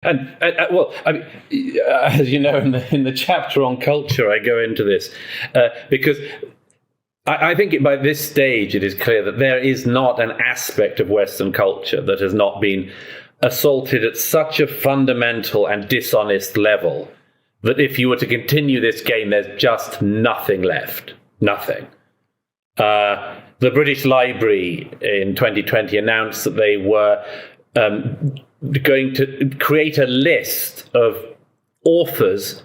Well, I mean, as you know, in the chapter on culture, I go into this because I think by this stage it is clear that there is not an aspect of Western culture that has not been assaulted at such a fundamental and dishonest level that if you were to continue this game, there's just nothing left. Nothing. The British Library in 2020 announced that they were going to create a list of authors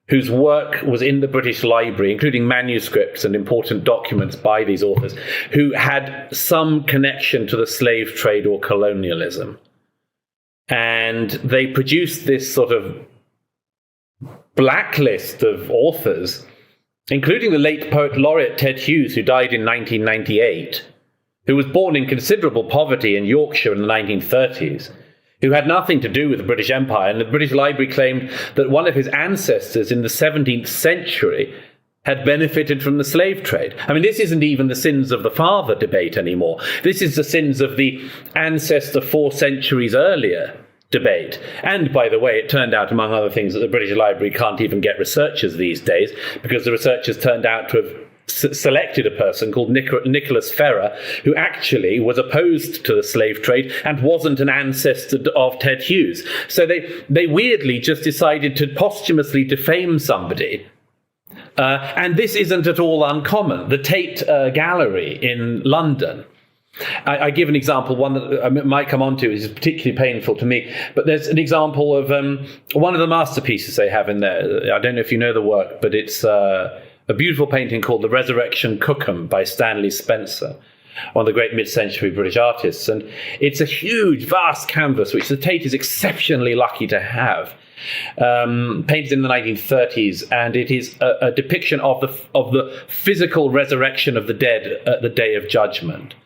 whose work was in the British Library, including manuscripts and important documents by these authors, who had some connection to the slave trade or colonialism. And they produced this sort of blacklist of authors, including the late poet laureate Ted Hughes, who died in 1998, who was born in considerable poverty in Yorkshire in the 1930s, who had nothing to do with the British Empire. And the British Library claimed that one of his ancestors in the 17th century had benefited from the slave trade. I mean, this isn't even the sins of the father debate anymore. This is the sins of the ancestor 4 centuries earlier debate. And by the way, it turned out, among other things, that the British Library can't even get researchers these days, because the researchers turned out to have selected a person called Nicholas Ferrer, who actually was opposed to the slave trade and wasn't an ancestor of Ted Hughes. So they weirdly just decided to posthumously defame somebody. And this isn't at all uncommon. The Tate Gallery in London, I give an example, one that I might come on to, is particularly painful to me, but there's an example of one of the masterpieces they have in there. I don't know if you know the work, but it's a beautiful painting called The Resurrection Cookham by Stanley Spencer, one of the great mid-century British artists. And it's a huge, vast canvas, which the Tate is exceptionally lucky to have, painted in the 1930s, and it is a depiction of the physical resurrection of the dead at the Day of Judgment.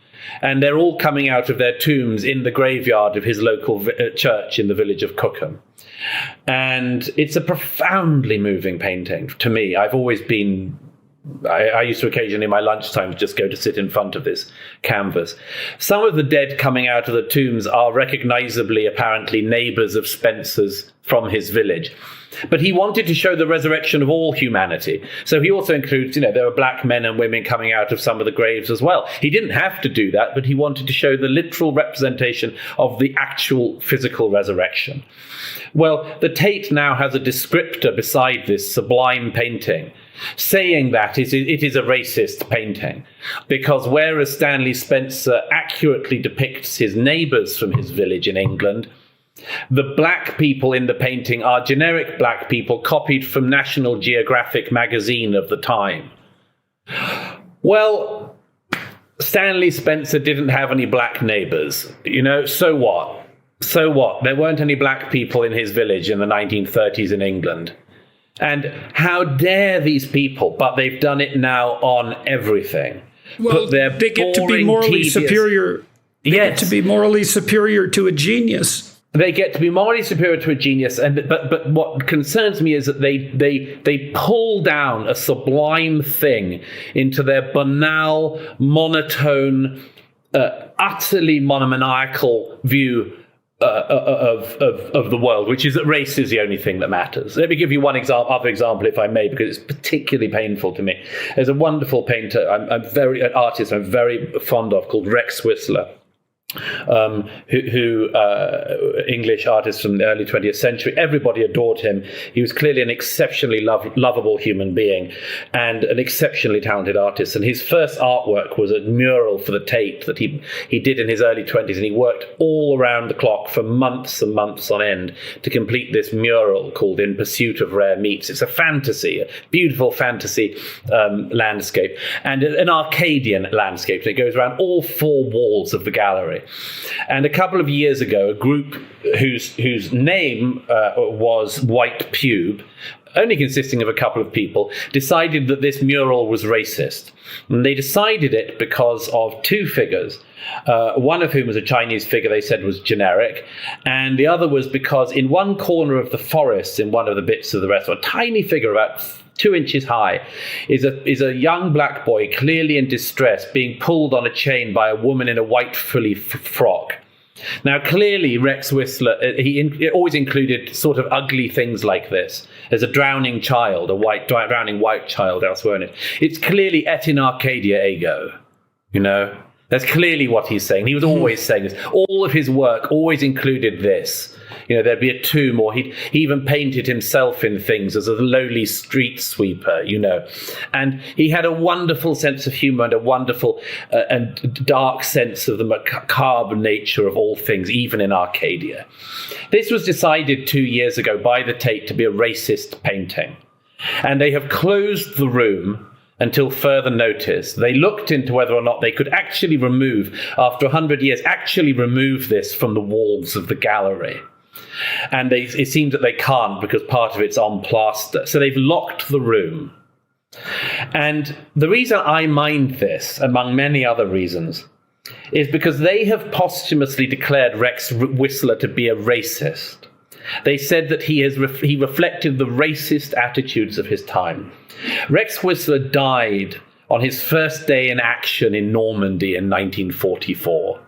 And they're all coming out of their tombs in the graveyard of his local church in the village of Cookham. And it's a profoundly moving painting to me. I've always been... I used to occasionally in my lunchtime just go to sit in front of this canvas. Some of the dead coming out of the tombs are recognizably, apparently, neighbors of Spencer's from his village. But he wanted to show the resurrection of all humanity. So he also includes, there were black men and women coming out of some of the graves as well. He didn't have to do that, but he wanted to show the literal representation of the actual physical resurrection. Well, the Tate now has a descriptor beside this sublime painting, saying that it is a racist painting, because whereas Stanley Spencer accurately depicts his neighbours from his village in England, the black people in the painting are generic black people copied from National Geographic magazine of the time. Well, Stanley Spencer didn't have any black neighbours, so what? So what? There weren't any black people in his village in the 1930s in England. And how dare these people, but they've done it now on everything. Well, they get to be morally superior. They get to be morally superior to a genius. They get to be morally superior to a genius, but what concerns me is that they pull down a sublime thing into their banal, monotone, utterly monomaniacal view of the world, which is that race is the only thing that matters. Let me give you one other example, if I may, because it's particularly painful to me. There's a wonderful painter, an artist I'm very fond of, called Rex Whistler. English artist from the early 20th century. Everybody adored him. He was clearly an exceptionally lovable human being and an exceptionally talented artist. And his first artwork was a mural for the Tate that he did in his early 20s, and he worked all around the clock for months and months on end to complete this mural called In Pursuit of Rare Meats. It's a fantasy, a beautiful fantasy landscape, and an Arcadian landscape. And it goes around all 4 walls of the gallery. And a couple of years ago, a group whose name was White Pube, only consisting of a couple of people, decided that this mural was racist. And they decided it because of 2 figures, one of whom was a Chinese figure they said was generic, and the other was because in one corner of the forest, in one of the bits of the restaurant, a tiny figure about 2 inches high, is a young black boy, clearly in distress, being pulled on a chain by a woman in a white frilly frock. Now, clearly, Rex Whistler, he always included sort of ugly things like this. There's a drowning child, drowning white child elsewhere in it. It's clearly et in Arcadia ego, you know? That's clearly what he's saying. He was always saying this. All of his work always included this. You know, there'd be a tomb, or he even painted himself in things as a lowly street sweeper, you know. And he had a wonderful sense of humor and a wonderful and dark sense of the macabre nature of all things, even in Arcadia. This was decided 2 years ago by the Tate to be a racist painting. And they have closed the room until further notice. They looked into whether or not they could actually remove, after 100 years, actually remove this from the walls of the gallery. And it seems that they can't because part of it's on plaster. So they've locked the room. And the reason I mind this, among many other reasons, is because they have posthumously declared Rex Whistler to be a racist. They said that he reflected the racist attitudes of his time. Rex Whistler died on his first day in action in Normandy in 1944.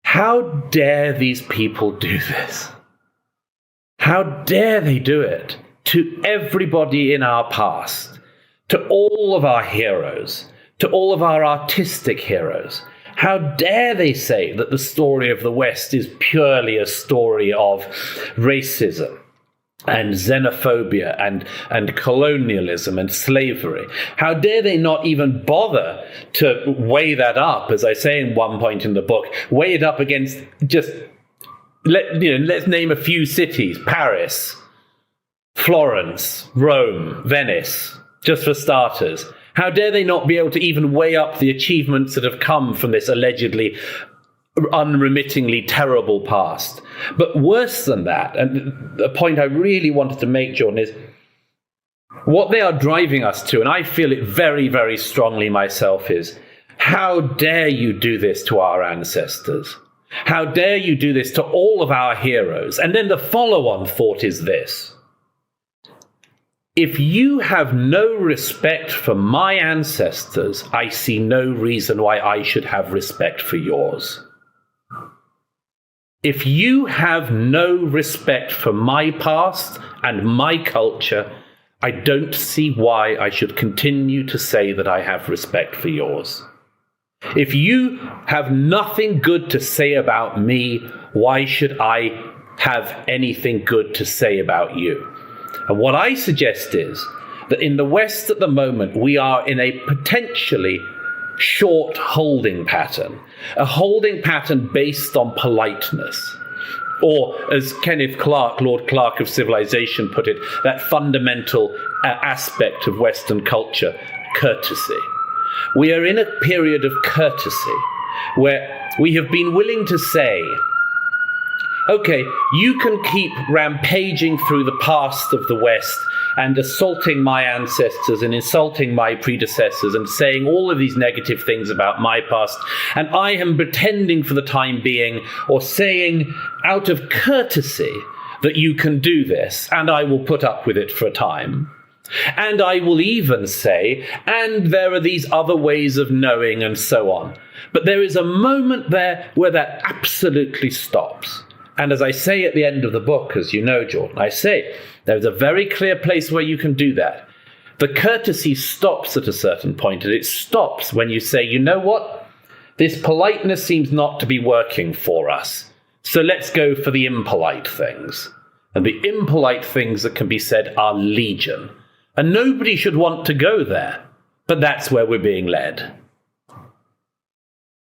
How dare these people do this? How dare they do it to everybody in our past, to all of our heroes, to all of our artistic heroes? How dare they say that the story of the West is purely a story of racism and xenophobia and colonialism and slavery? How dare they not even bother to weigh that up, as I say in one point in the book, weigh it up against just, let's name a few cities: Paris, Florence, Rome, Venice, just for starters. How dare they not be able to even weigh up the achievements that have come from this allegedly unremittingly terrible past? But worse than that, and the point I really wanted to make, Jordan, is what they are driving us to, and I feel it very, very strongly myself, is how dare you do this to our ancestors? How dare you do this to all of our heroes? And then the follow-on thought is this: if you have no respect for my ancestors, I see no reason why I should have respect for yours. If you have no respect for my past and my culture, I don't see why I should continue to say that I have respect for yours. If you have nothing good to say about me, why should I have anything good to say about you? And what I suggest is that in the West at the moment, we are in a potentially short holding pattern, a holding pattern based on politeness. Or, as Kenneth Clark, Lord Clark of Civilization, put it, that fundamental aspect of Western culture, courtesy. We are in a period of courtesy where we have been willing to say, okay, you can keep rampaging through the past of the West and assaulting my ancestors and insulting my predecessors and saying all of these negative things about my past, and I am pretending for the time being, or saying out of courtesy, that you can do this, and I will put up with it for a time. And I will even say, and there are these other ways of knowing, and so on. But there is a moment there where that absolutely stops. And as I say at the end of the book, as you know, Jordan, I say there's a very clear place where you can do that. The courtesy stops at a certain point, and it stops when you say, you know what? This politeness seems not to be working for us. So let's go for the impolite things. And the impolite things that can be said are legion. And nobody should want to go there. But that's where we're being led.